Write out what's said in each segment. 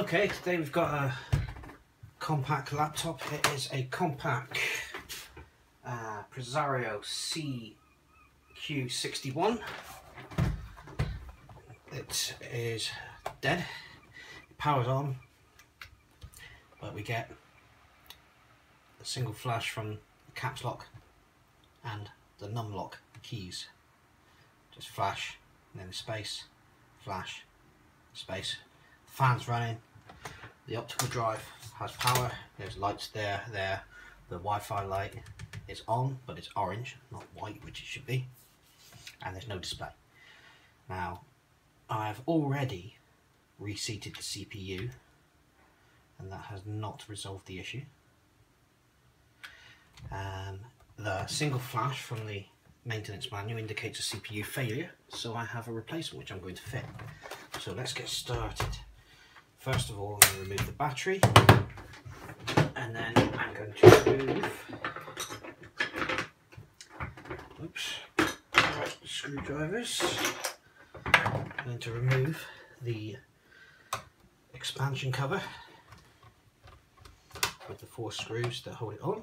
Okay, today we've got a Compaq laptop. It is a Compaq CQ61. It is dead. It powers on, but we get a single flash from the caps lock and the num lock keys. Just flash, and then space, flash, space. The fan's running. The optical drive has power. There's lights there. The Wi-Fi light is on, but it's orange, not white, which it should be. And there's no display. Now, I've already reseated the CPU, and that has not resolved the issue. The single flash from the maintenance manual indicates a CPU failure, so I have a replacement which I'm going to fit. So let's get started. First of all, I'm going to remove the battery, and then I'm going to remove screwdrivers. I'm going to remove the expansion cover with the 4 screws that hold it on.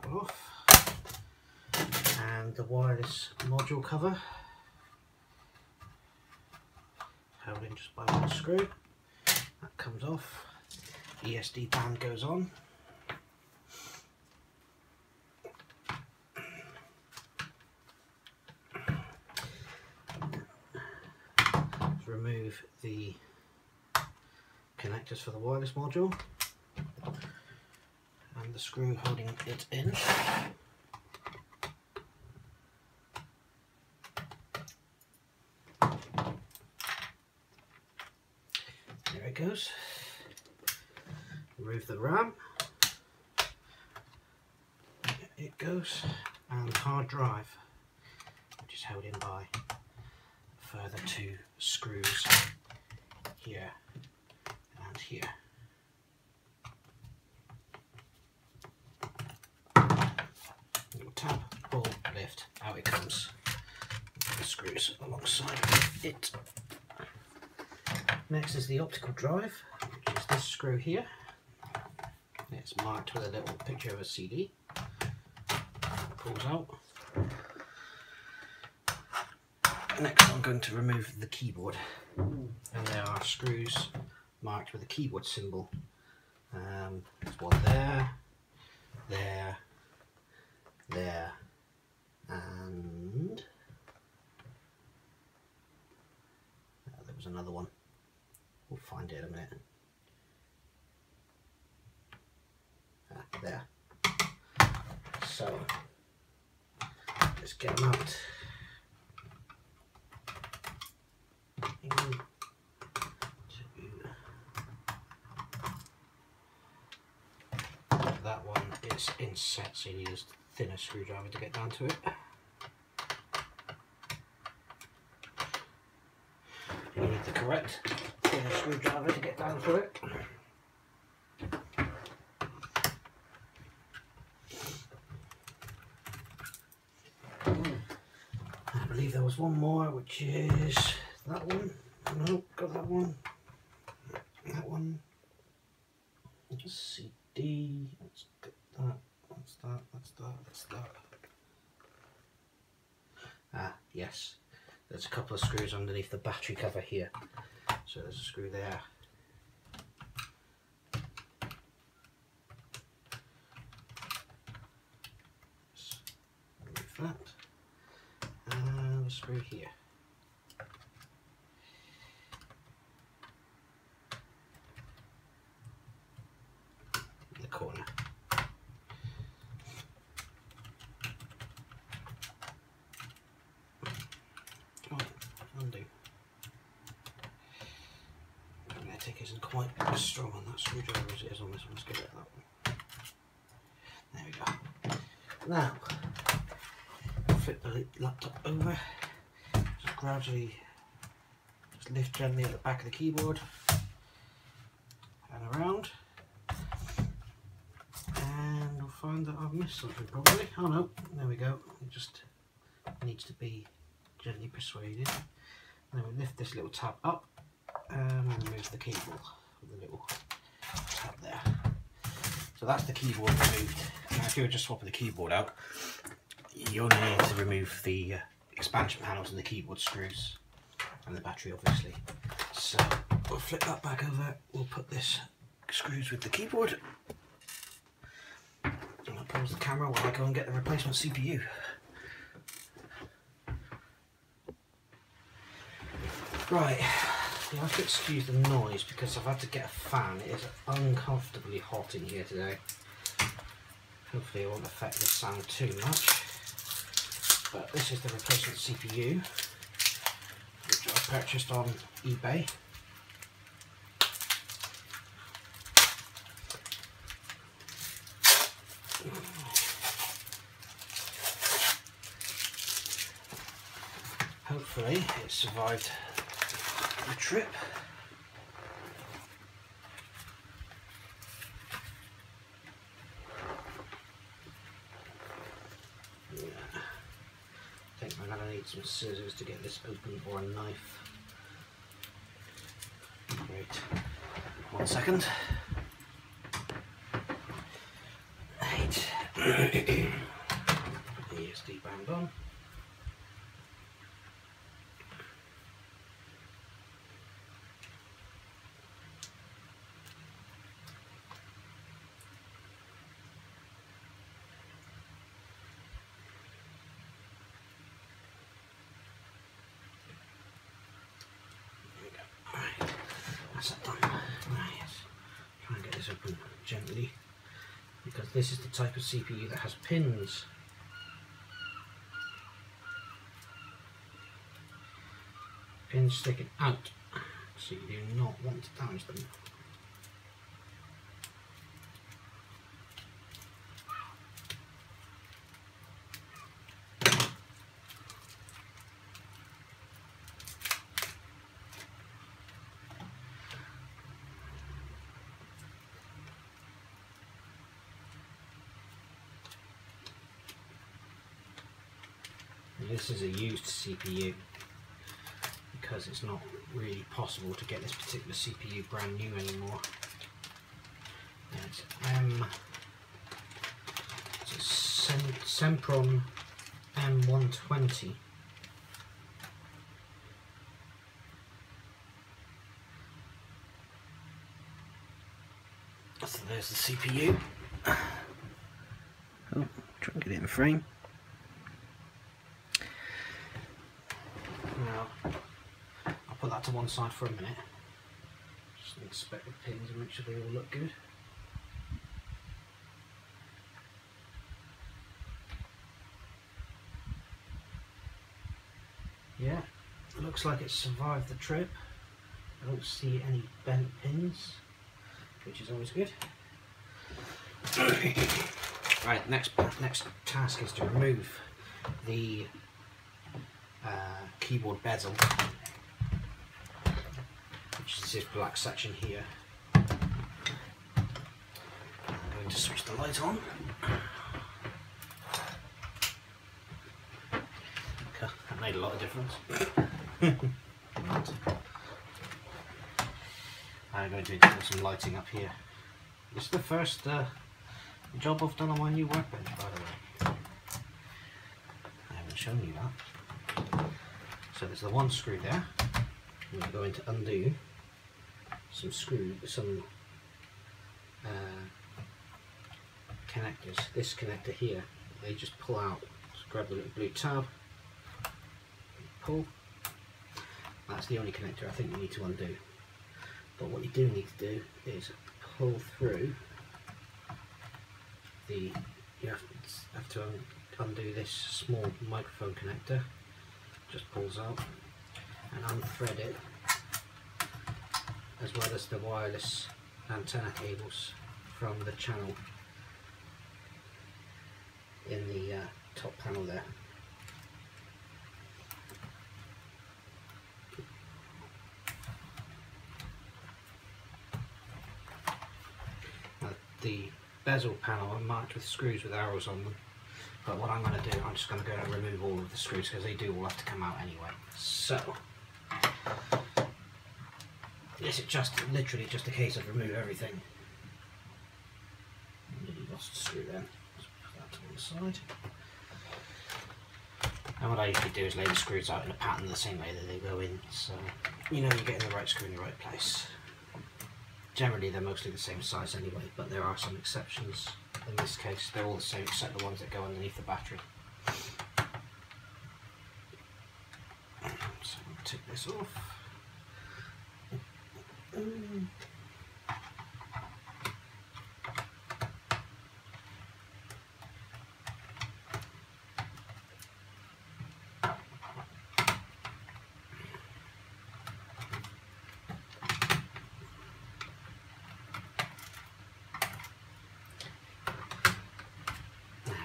Off, and the wireless module cover held in just by 1 screw. That comes off. ESD band goes on. Let's remove the connectors for the wireless module and the screw holding it in. There it goes. Remove the RAM. It goes, and the hard drive, which is held in by a further 2 screws here and here. Tab, pull, lift, out it comes. The screws alongside it. Next is the optical drive, which is this screw here. It's marked with a little picture of a CD. Pulls out. Next I'm going to remove the keyboard. And there are screws marked with a keyboard symbol. There's one there, there, and there was another one. We'll find it in a minute. There. So let's get them out. That one is inset, so you need a thinner screwdriver to get down to it. You need the correct thinner screwdriver to get down to it. I believe there was one more, which is that one. No, got that one. That one. CD. Let's get that. That's that. That's that. That's that. Ah, yes. There's a couple of screws underneath the battery cover here. So there's a screw there. Remove that. And a screw here. In the corner. Undo. Magnetic isn't quite as strong on that screwdriver as it is on this one. Let's get rid of that one. There we go. Now, flip the laptop over. Just gradually lift gently at the back of the keyboard and around. find that I've missed something probably. Oh no, there we go. It just needs to be gently persuaded. And then we lift this little tab up and remove the cable with the little tab there. So that's the keyboard removed. Now if you were just swapping the keyboard out, you only need to remove the expansion panels and the keyboard screws and the battery obviously. So we'll flip that back over, we'll put this screws with the keyboard. And I'll pause the camera while I go and get the replacement CPU. Right, you have to excuse the noise because I've had to get a fan. It is uncomfortably hot in here today. Hopefully it won't affect the sound too much. But this is the replacement CPU, which I purchased on eBay. Hopefully it survived the trip. Yeah. I think I'm going to need some scissors to get this open, or a knife. Great. 1 second. Right. ESD band on. That's that done. Right, try and get this open gently because this is the type of CPU that has pins. Pins sticking out, so you do not want to damage them. This is a used CPU because it's not really possible to get this particular CPU brand new anymore. It's a Sempron M120. So there's the CPU. Oh, try and get it in frame. Now, I'll put that to one side for a minute. Just inspect the pins and make sure they all look good. Yeah, it looks like it survived the trip. I don't see any bent pins, which is always good. Right, next task is to remove the keyboard bezel, which is this black section here. I'm going to switch the light on. Okay, that made a lot of difference. I'm going to install some lighting up here. This is the first job I've done on my new workbench, by the way. I haven't shown you that. So there's the one screw there. I'm going to undo some connectors. This connector here, they just pull out. So grab the little blue tab, pull. That's the only connector I think you need to undo. But what you do need to do is pull through the. You have to undo this small microphone connector. Just pulls out and unthread it, as well as the wireless antenna cables from the channel in the top panel there. Now, the bezel panel are marked with screws with arrows on them, but what I'm going to do, I'm just going to go and remove all of the screws because they do all have to come out anyway. So this is literally just a case of remove everything. Nearly lost a screw then. Let's put that to one side. And what I usually do is lay the screws out in a pattern the same way that they go in, so you know you're getting the right screw in the right place. Generally they're mostly the same size anyway, but there are some exceptions. In this case they're all the same except the ones that go underneath the battery. So I'll take this off.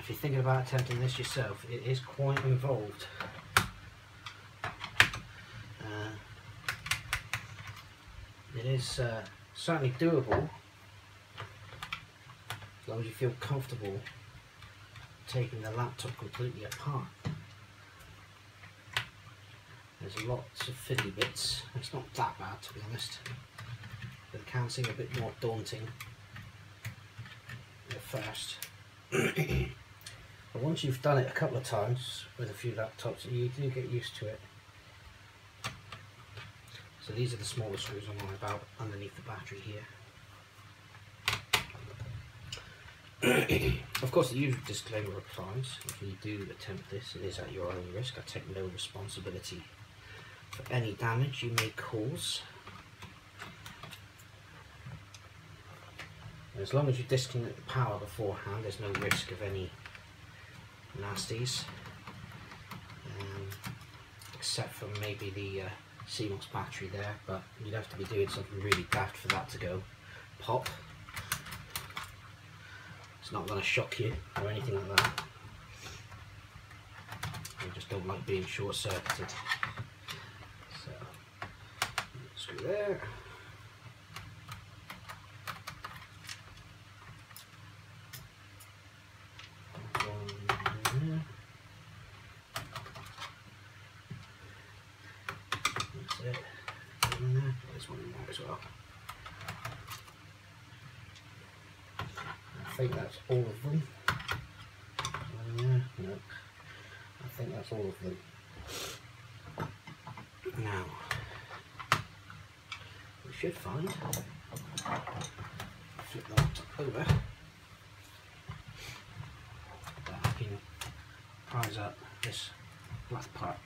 If you're thinking about attempting this yourself, it is quite involved. It is certainly doable, as long as you feel comfortable taking the laptop completely apart. There's lots of fiddly bits. It's not that bad, to be honest, but it can seem a bit more daunting at first. But once you've done it a couple of times with a few laptops, you do get used to it. So these are the smaller screws I'm on about underneath the battery here. Of course the usual disclaimer applies. If you do attempt this, it is at your own risk. I take no responsibility for any damage you may cause. As long as you disconnect the power beforehand, there's no risk of any nasties, except for maybe the CMOS battery there, but you'd have to be doing something really daft for that to go pop. It's not going to shock you or anything like that. I just don't like being short-circuited. So, screw there. There's one in there as well. I think that's all of them. No, I think that's all of them. Now, we should find, flip the laptop over, that I can prise up this black part.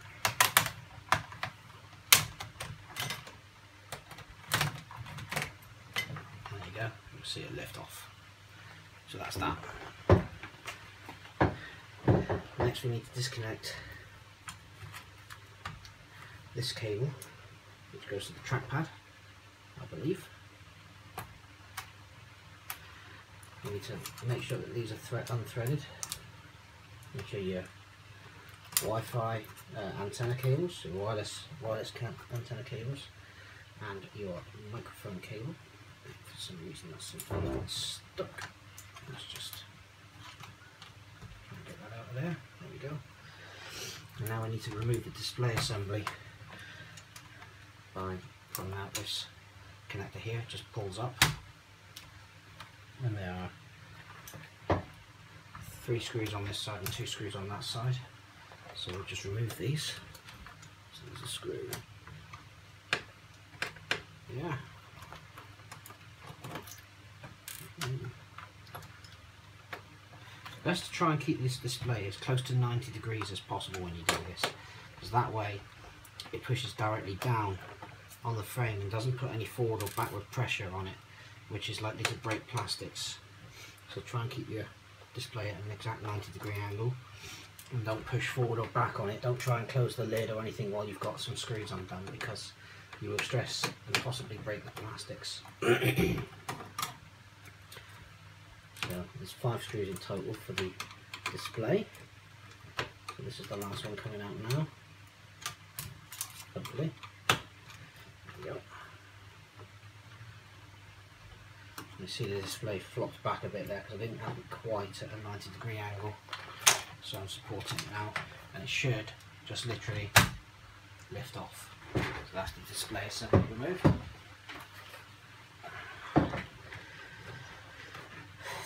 You'll see it lift off. So that's that. Next we need to disconnect this cable, which goes to the trackpad, I believe. You need to make sure that these are unthreaded. Make sure your Wi-Fi antenna cables, your wireless antenna cables, and your microphone cable. For some reason that's stuck. Let's just try and get that out of there. There we go. And now I need to remove the display assembly by pulling out this connector here. It just pulls up, and there are 3 screws on this side and 2 screws on that side. So we'll just remove these. So there's a screw. Yeah. Best to try and keep this display as close to 90 degrees as possible when you do this, because that way it pushes directly down on the frame and doesn't put any forward or backward pressure on it, which is likely to break plastics. So try and keep your display at an exact 90-degree angle, and don't push forward or back on it. Don't try and close the lid or anything while you've got some screws undone, because you will stress and possibly break the plastics. So there's 5 screws in total for the display. So this is the last one coming out now, hopefully. There we go. You see the display flopped back a bit there because I didn't have it quite at a 90-degree angle. So I'm supporting it now, and it should just literally lift off. So that's the display assembly removed.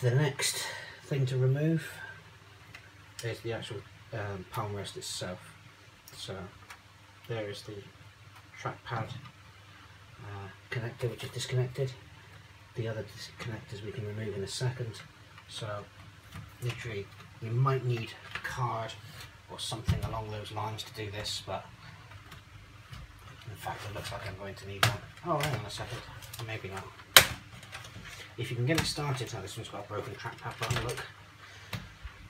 The next thing to remove is the actual palm rest itself. So there is the trackpad connector, which is disconnected. The other connectors we can remove in a second. So literally you might need a card or something along those lines to do this, but in fact it looks like I'm going to need one. Oh, hang on a second, maybe not. If you can get it started, now this one's got a broken trackpad button, look.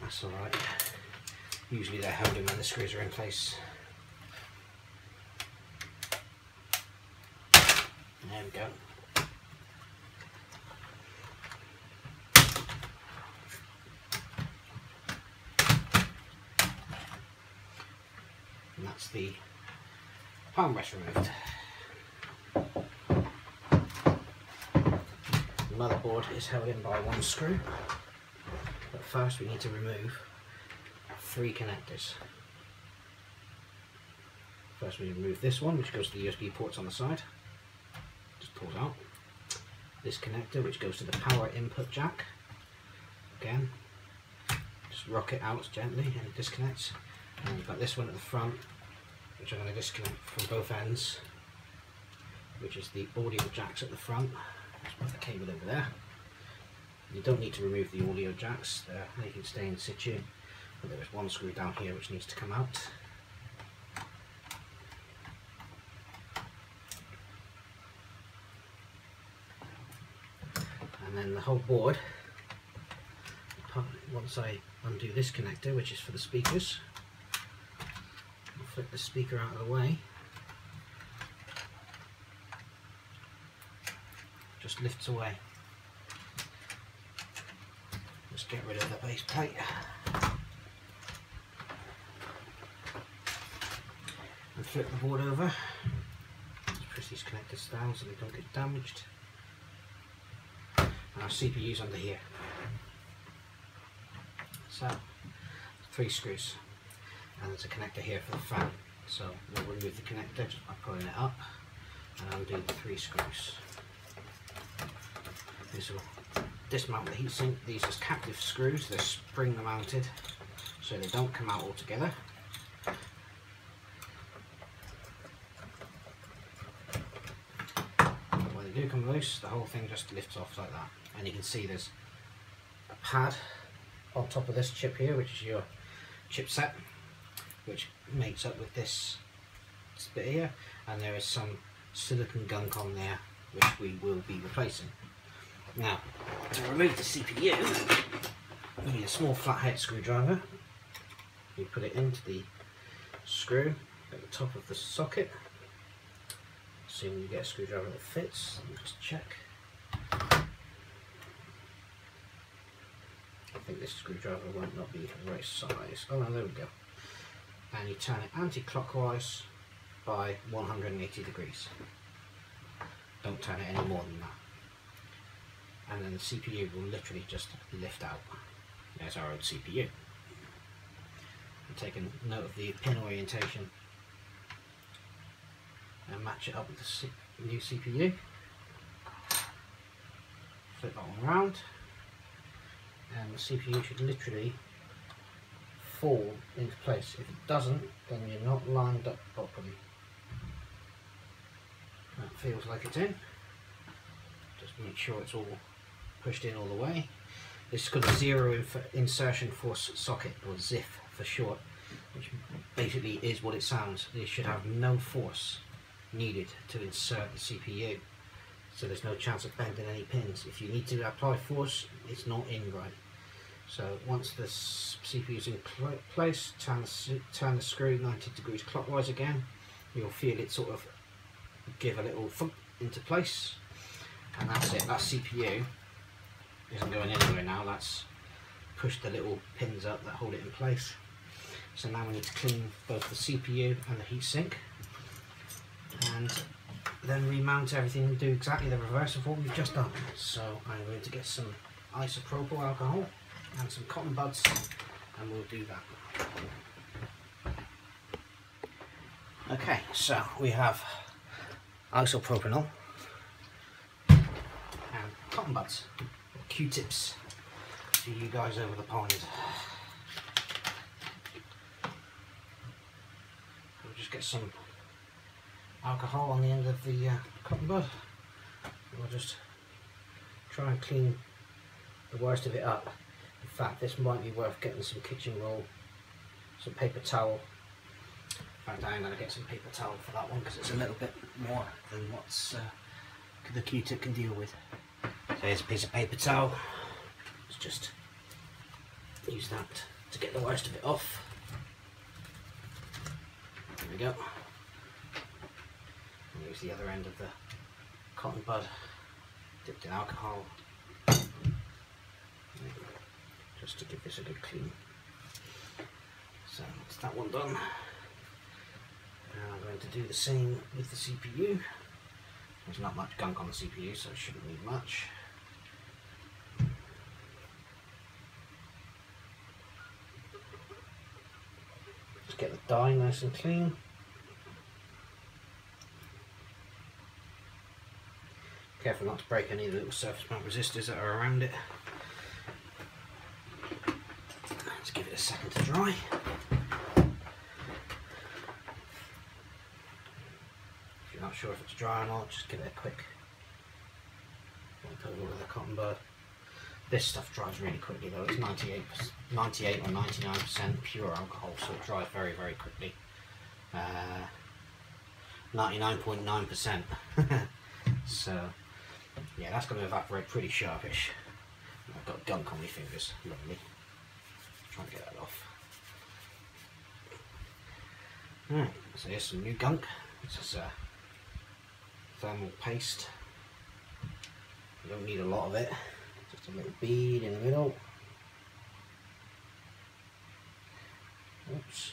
That's alright. Usually they're holding when the screws are in place. There we go. And that's the palm rest removed. The motherboard is held in by one screw, but first we need to remove 3 connectors. First we remove this one, which goes to the USB ports on the side. Just pulls out. This connector, which goes to the power input jack. Again, just rock it out gently and it disconnects. And you've got this one at the front, which I'm going to disconnect from both ends, which is the audio jacks at the front. Just put the cable over there. You don't need to remove the audio jacks, they can stay in situ, but there is one screw down here which needs to come out. And then the whole board, once I undo this connector, which is for the speakers, I'll flip the speaker out of the way, just lifts away. Just get rid of the base plate. And flip the board over. Just push these connectors down so they don't get damaged. And our CPU's under here. So, 3 screws. And there's a connector here for the fan. So we'll remove the connector just by pulling it up and undo the 3 screws. This will dismount the heatsink. These are captive screws, they're spring mounted so they don't come out altogether. When they do come loose, the whole thing just lifts off like that. And you can see there's a pad on top of this chip here, which is your chipset, which mates up with this bit here, and there is some silicon gunk on there which we will be replacing. Now, to remove the CPU, you need a small flathead screwdriver. You put it into the screw at the top of the socket. Assuming you get a screwdriver that fits, let me just check. I think this screwdriver might not be the right size. Oh no, there we go. And you turn it anti-clockwise by 180 degrees. Don't turn it any more than that. And then the CPU will literally just lift out. There's our old CPU. I'm taking note of the pin orientation and match it up with the new CPU. Flip that one around, and the CPU should literally fall into place. If it doesn't, then you're not lined up properly. That feels like it's in. Just make sure it's all pushed in all the way. This is called a zero insertion force socket, or ZIF for short, which basically is what it sounds. You should have no force needed to insert the CPU, so there's no chance of bending any pins. If you need to apply force, it's not in right. So once the CPU is in place, turn the screw 90 degrees clockwise again. You'll feel it sort of give a little thump into place, and that's it. That CPU isn't going anywhere now. That's pushed the little pins up that hold it in place. So now we need to clean both the CPU and the heatsink, and then remount everything and do exactly the reverse of what we've just done. So I'm going to get some isopropyl alcohol and some cotton buds, and we'll do that. Okay, so we have isopropanol and cotton buds, Q-tips for you guys over the pond. We'll just get some alcohol on the end of the cotton bud. We'll just try and clean the worst of it up. In fact, this might be worth getting some kitchen roll, some paper towel. In fact, I'm going to get some paper towel for that one because it's a little bit more than what's the Q-tip can deal with. So here's a piece of paper towel. Let's just use that to get the worst of it off. There we go. And use the other end of the cotton bud dipped in alcohol, just to give this a good clean. So that's that one done. Now I'm going to do the same with the CPU. There's not much gunk on the CPU, so it shouldn't need much. Just get the die nice and clean. Careful not to break any of the little surface mount resistors that are around it. Let's give it a second to dry. If you're not sure if it's dry or not, just give it a quick wipe over with a cotton bud. This stuff dries really quickly though. It's 98 or 99% pure alcohol, so it dries very, very quickly. 99.9%. So yeah, that's going to evaporate pretty sharpish. I've got gunk on my fingers. Lovely. Try and get that off. Alright, so here's some new gunk. This is thermal paste. You don't need a lot of it. Just a little bead in the middle. Oops.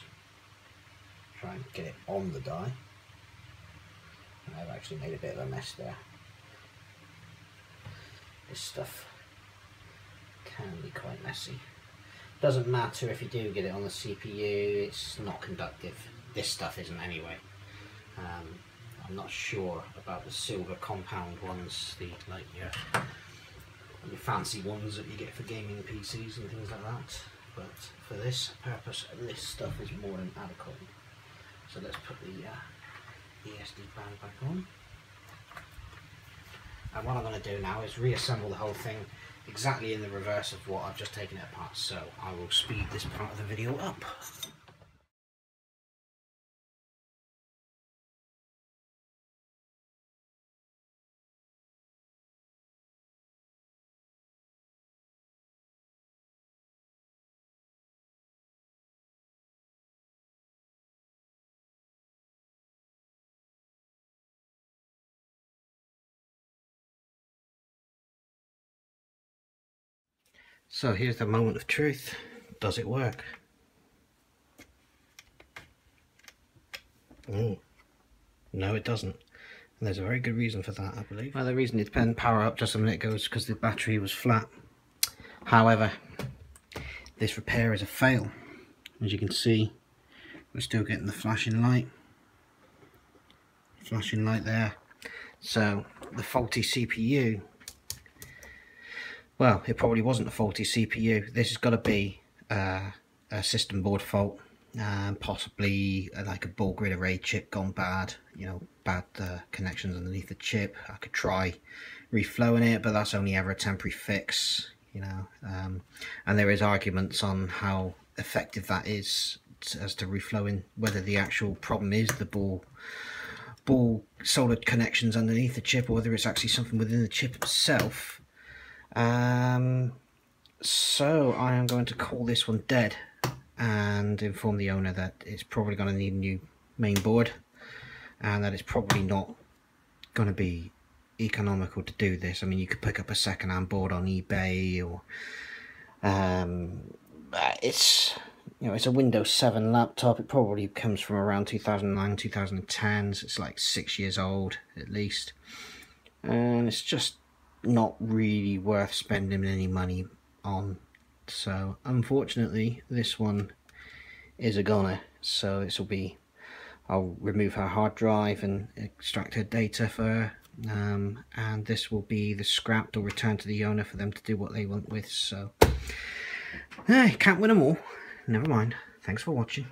Try and get it on the die. I've actually made a bit of a mess there. This stuff can be quite messy. Doesn't matter if you do get it on the CPU, it's not conductive. This stuff isn't anyway. I'm not sure about the silver compound ones, the like your fancy ones that you get for gaming PCs and things like that. But for this purpose, this stuff is more than adequate. So let's put the ESD band back on. And what I'm going to do now is reassemble the whole thing exactly in the reverse of what I've just taken it apart. So I will speed this part of the video up. So here's the moment of truth. Does it work? No, it doesn't. And there's a very good reason for that, I believe. Well, the reason it didn't power up just a minute ago is because the battery was flat. However, this repair is a fail. As you can see, we're still getting the flashing light. Flashing light there. So the faulty CPU, well, it probably wasn't a faulty CPU. This has got to be a system board fault, possibly like a ball grid array chip gone bad. You know, bad connections underneath the chip. I could try reflowing it, but that's only ever a temporary fix. You know, and there is arguments on how effective that is as to reflowing. Whether the actual problem is the ball soldered connections underneath the chip, or whether it's actually something within the chip itself. So I am going to call this one dead and inform the owner that it's probably going to need a new main board, and that it's probably not going to be economical to do this. I mean, you could pick up a second-hand board on eBay, or it's you know, it's a Windows 7 laptop. It probably comes from around 2009, 2010, so it's like 6 years old at least. And it's just not really worth spending any money on. So unfortunately, this one is a goner. So this will be, I'll remove her hard drive and extract her data for her. And this will be the scrapped or returned to the owner for them to do what they want with. So, can't win them all. Never mind. Thanks for watching.